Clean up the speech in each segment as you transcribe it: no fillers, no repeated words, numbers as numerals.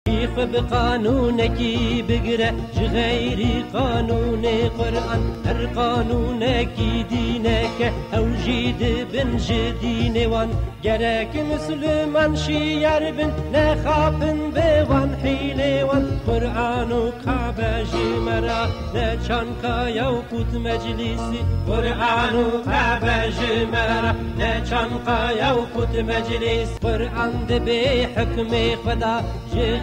بقانونكي بقرا غير قانون قرآن هر قانونكي دينك أو جيد بن جدين وان جرك مسلمان شيار بن نخافن بوان حيلوان قرآن وكعبة جمرا نشان كايا وكوت مجلسي قرآن وكعبة جمرا نشان كايا وكوت مجلس قرآن دبي حكم خدا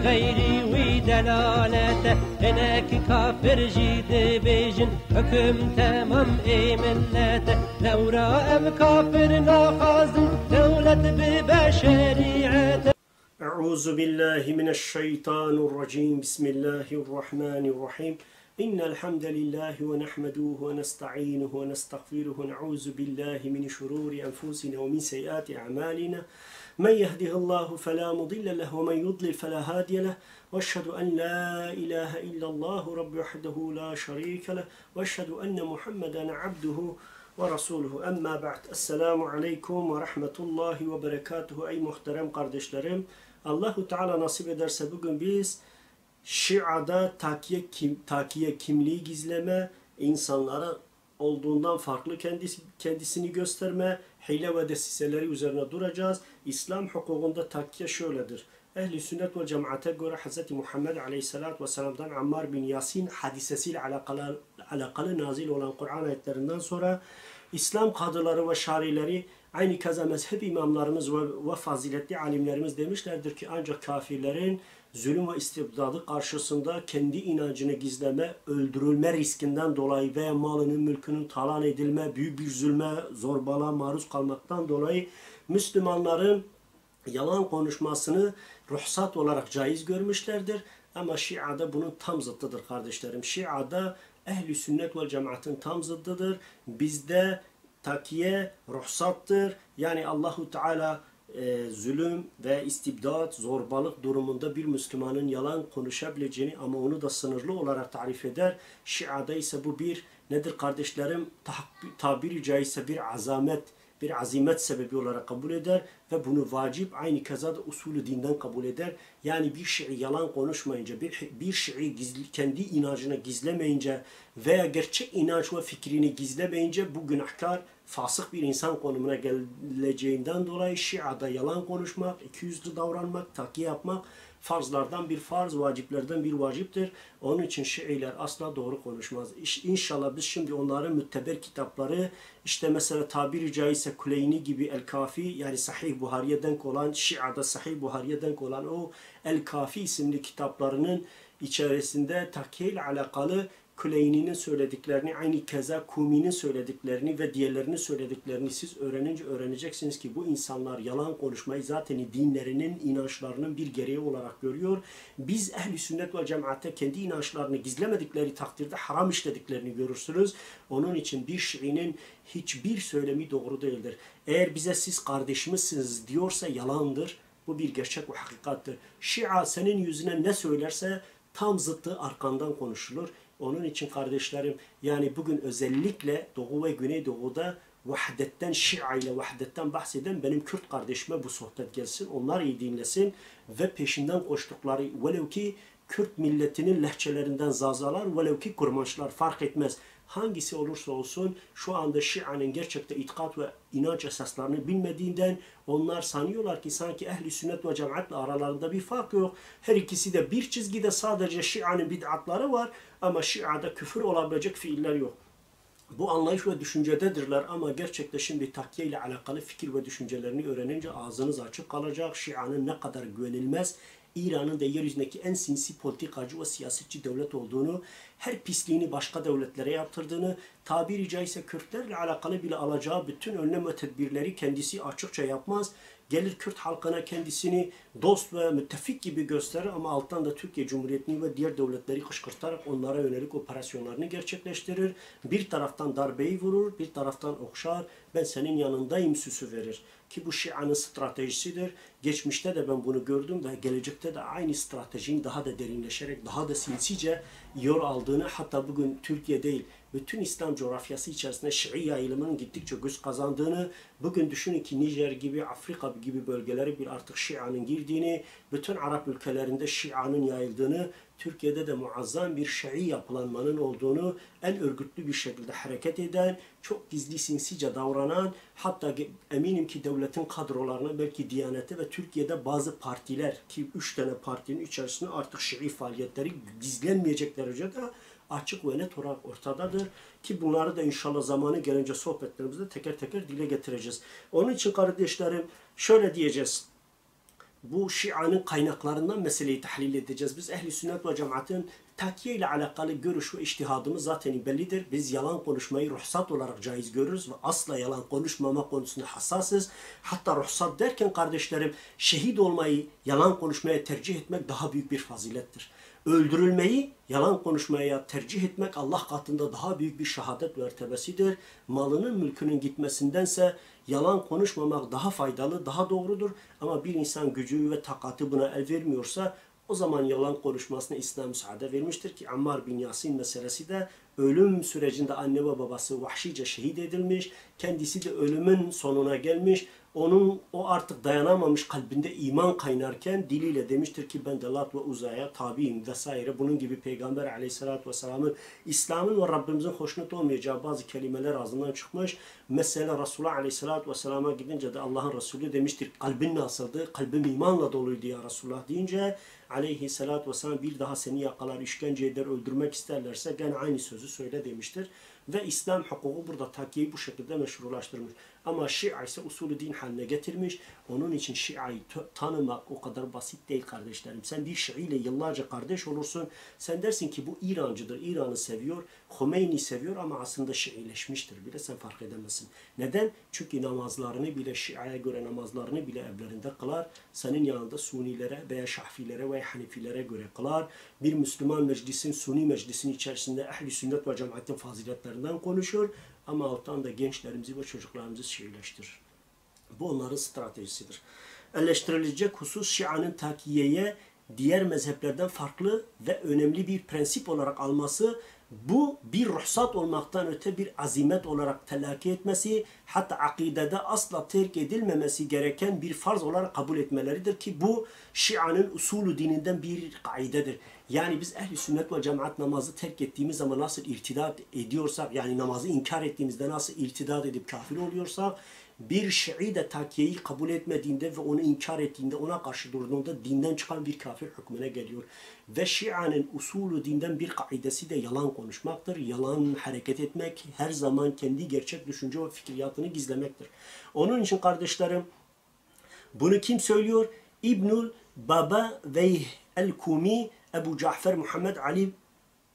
غيري ودلالته هناك كافر جيد بيجن حكم تمام اي ملته لو رأم كافر ناخذ دولة ببشريعته. أعوذ بالله من الشيطان الرجيم. بسم الله الرحمن الرحيم. إن الحمد لله ونحمده ونستعينه ونستغفره ونعوذ بالله من شرور أنفسنا ومن سيئات أعمالنا من يهده الله فلا مضل له ومن يضلل فلا هادي له وأشهد أن لا إله إلا الله رب وحده لا شريك له وأشهد أن محمدا عبده ورسوله. Amma ba'd. Esselamu aleyküm ve rahmetullahi ve berekatuhu. Ey muhterem kardeşlerim, Allahu Teala nasip ederse bugün biz Şia'da takiye kimliği gizleme, insanlara olduğundan farklı kendisini gösterme, hile ve desiseleri üzerine duracağız. İslam hukukunda takiye şöyledir. Ehl-i sünnet ve cemaate göre Hz. Muhammed Aleyhisselatü Vesselam'dan Ammar bin Yasin hadisesiyle alakalı nazil olan Kur'an ayetlerinden sonra İslam kadıları ve şarileri aynı kaza mezhep imamlarımız ve faziletli alimlerimiz demişlerdir ki ancak kafirlerin zulüm ve istibdadı karşısında kendi inancını gizleme, öldürülme riskinden dolayı veya malının mülkünün talan edilme, büyük bir zulme, zorbalığa maruz kalmaktan dolayı Müslümanların yalan konuşmasını ruhsat olarak caiz görmüşlerdir. Ama Şia'da bunun tam zıttıdır kardeşlerim. Şia'da ehl-i sünnet ve cemaatin tam zıddıdır. Bizde takiye ruhsattır. Yani Allahu Teala zulüm ve istibdat, zorbalık durumunda bir Müslümanın yalan konuşabileceğini ama onu da sınırlı olarak tarif eder. Şia'da ise bu bir nedir kardeşlerim? Tabiri caizse bir azimet sebebi olarak kabul eder ve bunu vacip aynı kazada usulü dinden kabul eder. Yani bir Şii yalan konuşmayınca, bir Şii kendi inancını gizlemeyince veya gerçek inanç ve fikrini gizlemeyince bu günahkar, fasık bir insan konumuna geleceğinden dolayı Şia'da yalan konuşmak, ikiyüzlü davranmak, takiye yapmak farzlardan bir farz, vaciplerden bir vaciptir. Onun için Şiiler asla doğru konuşmaz. İnşallah biz şimdi onların mütteber kitapları, işte mesela tabiri caizse Kuleyni gibi El-Kafi, yani Sahih Buhari'ye denk olan, Şia'da Sahih Buhari'ye denk olan o El-Kafi isimli kitaplarının içerisinde takiye ile alakalı Kuleyni'nin söylediklerini, aynı keza Kumi'nin söylediklerini ve diğerlerinin söylediklerini siz öğrenince öğreneceksiniz ki bu insanlar yalan konuşmayı zaten dinlerinin, inançlarının bir gereği olarak görüyor. Biz ehl-i sünnet ve cemaate kendi inançlarını gizlemedikleri takdirde haram işlediklerini görürsünüz. Onun için bir Şii'nin hiçbir söylemi doğru değildir. Eğer bize siz kardeşimizsiniz diyorsa yalandır. Bu bir gerçek ve hakikattir. Şia senin yüzüne ne söylerse tam zıttı arkandan konuşulur. Onun için kardeşlerim, yani bugün özellikle Doğu ve Güneydoğu'da vahdetten, Şia ile vahdetten bahseden benim Kürt kardeşime bu sohbet gelsin. Onlar iyi dinlesin ve peşinden koştukları velev ki Kürt milletinin lehçelerinden zazalar, velev ki kurmaşlar fark etmez. Hangisi olursa olsun şu anda Şia'nın gerçekte itikat ve inanç esaslarını bilmediğinden onlar sanıyorlar ki sanki ehli sünnet ve cemaatle aralarında bir fark yok. Her ikisi de bir çizgide, sadece Şia'nın bid'atları var ama Şia'da küfür olabilecek fiiller yok. Bu anlayış ve düşüncededirler ama gerçekte şimdi takiye ile alakalı fikir ve düşüncelerini öğrenince ağzınız açık kalacak. Şia'nın ne kadar güvenilmez, İran'ın da yeryüzündeki en sinsi politikacı ve siyasetçi devlet olduğunu, her pisliğini başka devletlere yaptırdığını, tabiri caizse Kürtlerle alakalı bile alacağı bütün önlem ve tedbirleri kendisi açıkça yapmaz. Gelir Kürt halkına kendisini dost ve müttefik gibi gösterir ama alttan da Türkiye Cumhuriyeti'ni ve diğer devletleri kışkırtarak onlara yönelik operasyonlarını gerçekleştirir. Bir taraftan darbeyi vurur, bir taraftan okşar, ben senin yanındayım süsü verir. ki bu Şia'nın stratejisidir. Geçmişte de ben bunu gördüm ve gelecekte de aynı stratejinin daha da derinleşerek, daha da sinsice yer aldığını, hatta bugün Türkiye değil, bütün İslam coğrafyası içerisinde Şii yayılımının gittikçe güç kazandığını, bugün düşünün ki Nijer gibi, Afrika gibi bölgelere bir artık Şia'nın girdiğini, bütün Arap ülkelerinde Şia'nın yayıldığını, Türkiye'de de muazzam bir Şii yapılanmanın olduğunu, en örgütlü bir şekilde hareket eden, çok gizli sinsice davranan, hatta eminim ki devletin kadrolarına, belki Diyanet'e ve Türkiye'de bazı partiler, ki 3 tane partinin içerisinde artık Şii faaliyetleri gizlenmeyecek derecede açık ve net olarak ortadadır. Ki bunları da inşallah zamanı gelince sohbetlerimizde teker teker dile getireceğiz. Onun için kardeşlerim şöyle diyeceğiz. Bu Şia'nın kaynaklarından meseleyi tahlil edeceğiz. Biz Ehl-i Sünnet ve Cemaat'in takiye ile alakalı görüş ve içtihadımız zaten bellidir. Biz yalan konuşmayı ruhsat olarak caiz görürüz ve asla yalan konuşmama konusunda hassasız. Hatta ruhsat derken kardeşlerim, şehit olmayı yalan konuşmaya tercih etmek daha büyük bir fazilettir. Öldürülmeyi yalan konuşmaya tercih etmek Allah katında daha büyük bir şehadet mertebesidir. Malının mülkünün gitmesindense yalan konuşmamak daha faydalı, daha doğrudur. Ama bir insan gücü ve takatı buna el vermiyorsa o zaman yalan konuşmasına İslam müsaade vermiştir ki Ammar bin Yasin meselesi de ölüm sürecinde anne ve babası vahşice şehit edilmiş. Kendisi de ölümün sonuna gelmiş. O artık dayanamamış, kalbinde iman kaynarken diliyle demiştir ki ben de Lat ve Uza'ya tabiyim vesaire. Bunun gibi Peygamber aleyhissalatü vesselamın, İslam'ın ve Rabbimizin hoşnut olmayacağı bazı kelimeler ağzından çıkmış. Mesela Resulullah aleyhissalatü vesselama gidince de Allah'ın Resulü demiştir kalbin nasıldı? Kalbim imanla doluydu ya Resulullah deyince aleyhissalatü vesselam bir daha seni yakalar, işkence eder, öldürmek isterlerse gene aynı sözü söyle demiştir. Ve İslam hukuku burada takiyeyi bu şekilde meşrulaştırmış. Ama Şia ise usulü din haline getirmiş. Onun için Şia'yı tanımak o kadar basit değil kardeşlerim. Sen bir Şii ile yıllarca kardeş olursun. Sen dersin ki bu İrancıdır, İran'ı seviyor, Khomeini seviyor ama aslında Şiileşmiştir bile, sen fark edemezsin. Neden? Çünkü namazlarını bile, Şia'ya göre namazlarını bile evlerinde kılar. Senin yanında Sunilere veya Şafilere veya Hanifilere göre kılar. Bir Müslüman meclisin, Suni meclisin içerisinde Ehl-i Sünnet ve Cemaat'in faziletlerinden konuşur. Ama alttan da gençlerimizi ve çocuklarımızı Şiileştirir. Bu onların stratejisidir. Eleştirilecek husus Şia'nın takiyeye diğer mezheplerden farklı ve önemli bir prensip olarak alması, bu bir ruhsat olmaktan öte bir azimet olarak telakki etmesi, hatta akidede asla terk edilmemesi gereken bir farz olarak kabul etmeleridir ki bu Şia'nın usulü dininden bir kaidedir. Yani biz Ehl-i Sünnet ve Cemaat namazı terk ettiğimiz zaman nasıl irtidat ediyorsak, yani namazı inkar ettiğimizde nasıl irtidat edip kafir oluyorsak, bir Şii de takiyeyi kabul etmediğinde ve onu inkar ettiğinde, ona karşı durduğunda dinden çıkan bir kafir hükmüne geliyor. Ve Şia'nın usulü dinden bir kaidesi de yalan konuşmaktır. Yalan hareket etmek, her zaman kendi gerçek düşünce ve fikriyatını gizlemektir. Onun için kardeşlerim, bunu kim söylüyor? İbnül Baba Veyh el-Kumi, Ebu Cafer Muhammed Ali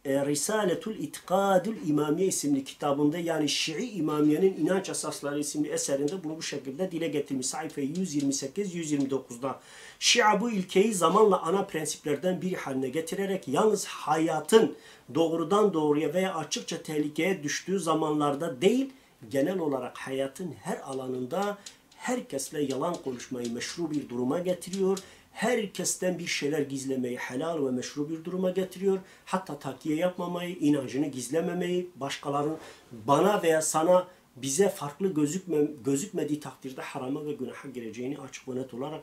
Risaletul İtikadul İmamiye isimli kitabında, yani Şii İmamiye'nin inanç esasları isimli eserinde bunu bu şekilde dile getirmiş. Sayfa 128-129'da. Şia bu ilkeyi zamanla ana prensiplerden biri haline getirerek yalnız hayatın doğrudan doğruya veya açıkça tehlikeye düştüğü zamanlarda değil, genel olarak hayatın her alanında herkesle yalan konuşmayı meşru bir duruma getiriyor. Herkesten bir şeyler gizlemeyi helal ve meşru bir duruma getiriyor. Hatta takiye yapmamayı, inancını gizlememeyi, başkalarının bana veya sana, bize farklı gözükmediği takdirde harama ve günaha gireceğini açık ve net olarak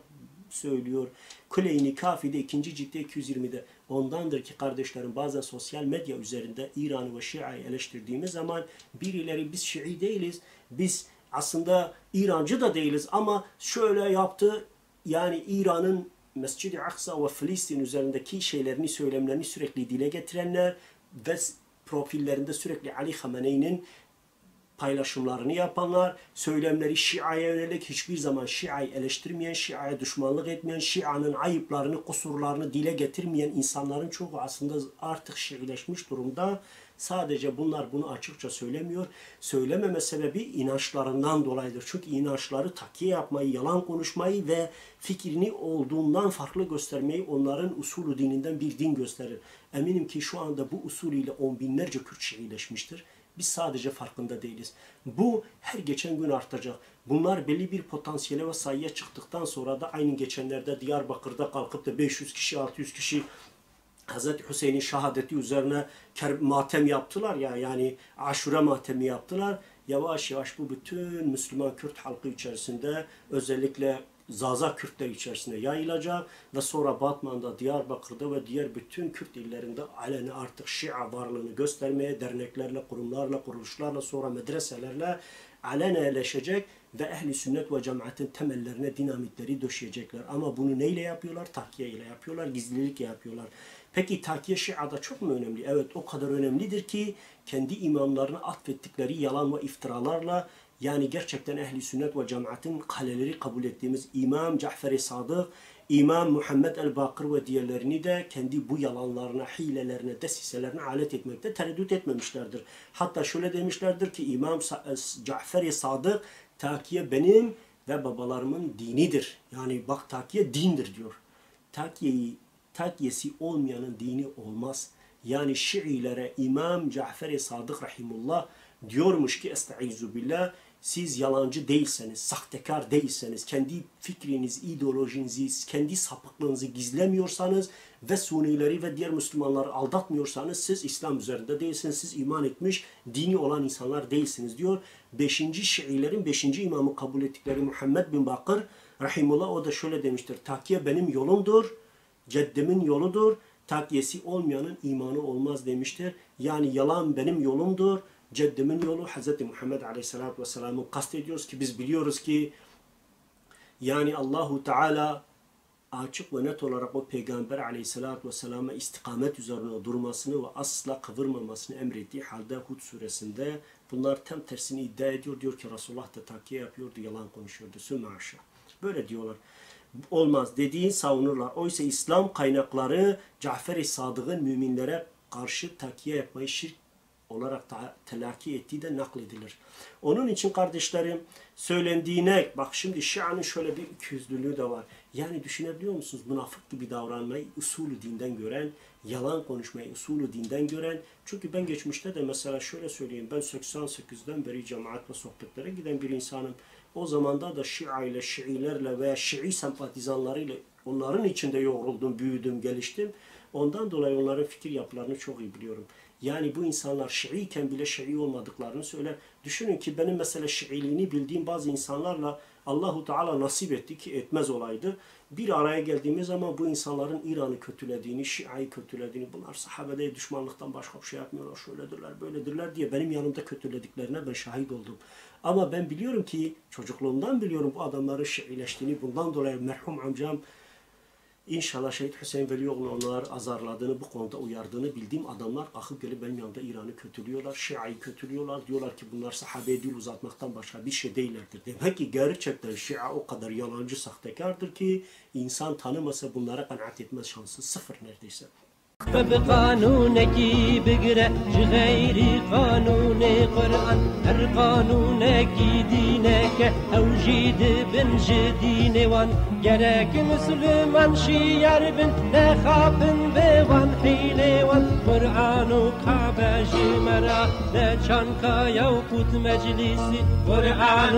söylüyor. Kuleyni Kafi'de 2. ciltte 220'de. Ondandır ki kardeşlerim, bazen sosyal medya üzerinde İran'ı ve Şia'yı eleştirdiğimiz zaman birileri biz Şii değiliz, biz aslında İrancı da değiliz ama şöyle yaptı, yani İran'ın Mescid-i Aksa ve Filistin üzerindeki şeylerini, söylemlerini sürekli dile getirenler ve profillerinde sürekli Ali Khamenei'nin paylaşımlarını yapanlar, söylemleri Şia'ya yönelik, hiçbir zaman Şia'yı eleştirmeyen, Şia'ya düşmanlık etmeyen, Şia'nın ayıplarını, kusurlarını dile getirmeyen insanların çoğu aslında artık Şiileşmiş durumda. Sadece bunlar bunu açıkça söylemiyor. Söylememe sebebi inançlarından dolayıdır. Çünkü inançları takiye yapmayı, yalan konuşmayı ve fikrini olduğundan farklı göstermeyi onların usulü dininden bir din gösterir. Eminim ki şu anda bu usulüyle on binlerce Kürt Şiileşmiştir. Biz sadece farkında değiliz. Bu her geçen gün artacak. Bunlar belli bir potansiyele ve sayıya çıktıktan sonra da aynı geçenlerde Diyarbakır'da kalkıp da 500 kişi, 600 kişi Hz. Hüseyin'in şehadeti üzerine matem yaptılar ya, yani Aşure matemi yaptılar. Yavaş yavaş bu bütün Müslüman Kürt halkı içerisinde, özellikle Zaza Kürtler içerisinde yayılacak ve sonra Batman'da, Diyarbakır'da ve diğer bütün Kürt illerinde aleni artık Şia varlığını göstermeye, derneklerle, kurumlarla, kuruluşlarla, sonra medreselerle aleneleşecek ve ehli sünnet ve cemaatin temellerine dinamitleri döşeyecekler. Ama bunu neyle yapıyorlar? Takiye ile yapıyorlar, gizlilik yapıyorlar. Peki takiye Şia'da çok mu önemli? Evet, o kadar önemlidir ki kendi imamlarına atfettikleri yalan ve iftiralarla, yani gerçekten ehli sünnet ve cemaatin kaleleri kabul ettiğimiz İmam Cafer-i Sadık, İmam Muhammed el-Bakır ve diğerlerini de kendi bu yalanlarına, hilelerine, desiselerine alet etmekte tereddüt etmemişlerdir. Hatta şöyle demişlerdir ki İmam Cafer-i Sadık, takiye benim ve babalarımın dinidir. Yani bak, takiye dindir diyor. Takiyesi olmayanın dini olmaz. Yani Şiilere İmam Cafer-i Sadık rahimullah diyormuş ki estaizu billah, siz yalancı değilseniz, sahtekar değilseniz, kendi fikrinizi, ideolojinizi, kendi sapıklığınızı gizlemiyorsanız ve Sunileri ve diğer Müslümanları aldatmıyorsanız siz İslam üzerinde değilsiniz, siz iman etmiş, dini olan insanlar değilsiniz diyor. 5. Şiilerin 5. imamı kabul ettikleri Muhammed bin Bakır rahimullah, o da şöyle demiştir: takiye benim yolumdur, ceddimin yoludur, takiyesi olmayanın imanı olmaz demiştir. Yani yalan benim yolumdur, ceddimin yolu Hz. Muhammed Aleyhisselatü Vesselam'ı kastediyoruz ki biz biliyoruz ki yani Allahu Teala açık ve net olarak o Peygamber Aleyhisselatü Vesselam'a istikamet üzerine durmasını ve asla kıvırmamasını emrettiği halde Hud suresinde bunlar tam tersini iddia ediyor. Diyor ki Resulullah da takiye yapıyordu, yalan konuşuyordu. Sümme aşağı. Böyle diyorlar. Olmaz dediğin savunurlar. Oysa İslam kaynakları Cafer-i Sadık'ın müminlere karşı takiye yapmayı şirk olarak telakki ettiği de nakledilir. Onun için kardeşlerim, söylendiğine bak, şimdi Şia'nın şöyle bir ikiyüzlülüğü de var. Yani düşünebiliyor musunuz? Münafık gibi davranmayı usulü dinden gören, yalan konuşmayı usulü dinden gören. Çünkü ben geçmişte de mesela şöyle söyleyeyim, ben 88'den beri cemaat ve sohbetlere giden bir insanım. O zamanda da Şia ile, Şiilerle veya Şii sempatizanlarıyla onların içinde yoğruldum, büyüdüm, geliştim. Ondan dolayı onların fikir yapılarını çok iyi biliyorum. Yani bu insanlar Şii'yken bile Şii olmadıklarını söyler. Düşünün ki benim mesela Şiiliğini bildiğim bazı insanlarla Allahu Teala nasip etti ki etmez olaydı. Bir araya geldiğimiz zaman bu insanların İran'ı kötülediğini, Şia'yı kötülediğini, bunlar sahabede düşmanlıktan başka bir şey yapmıyorlar, şöyledirler, böyledirler diye benim yanımda kötülediklerine ben şahit oldum. Ama ben biliyorum ki, çocukluğumdan biliyorum bu adamların Şiileştiğini. Bundan dolayı merhum amcam İnşallah Şehit Hüseyin Velioğlu onları azarladığını, bu konuda uyardığını bildiğim adamlar kalkıp gelip benim yanımda İran'ı kötülüyorlar, Şia'yı kötülüyorlar. Diyorlar ki bunlar sahabeye dil uzatmaktan başka bir şey değillerdir. Demek ki gerçekten Şia o kadar yalancı, sahtekardır ki insan tanımasa bunlara kanaat etmez şansı sıfır neredeyse. بقانونك بقرأ غير قانون قرآن هر قانونك دينك أو جيد بن جدين وان جرك مسلمان شيار بن نخاف بوان حيلي وان قرآن كعبة جمرة لا شانكا يوقت مجلسي قرآن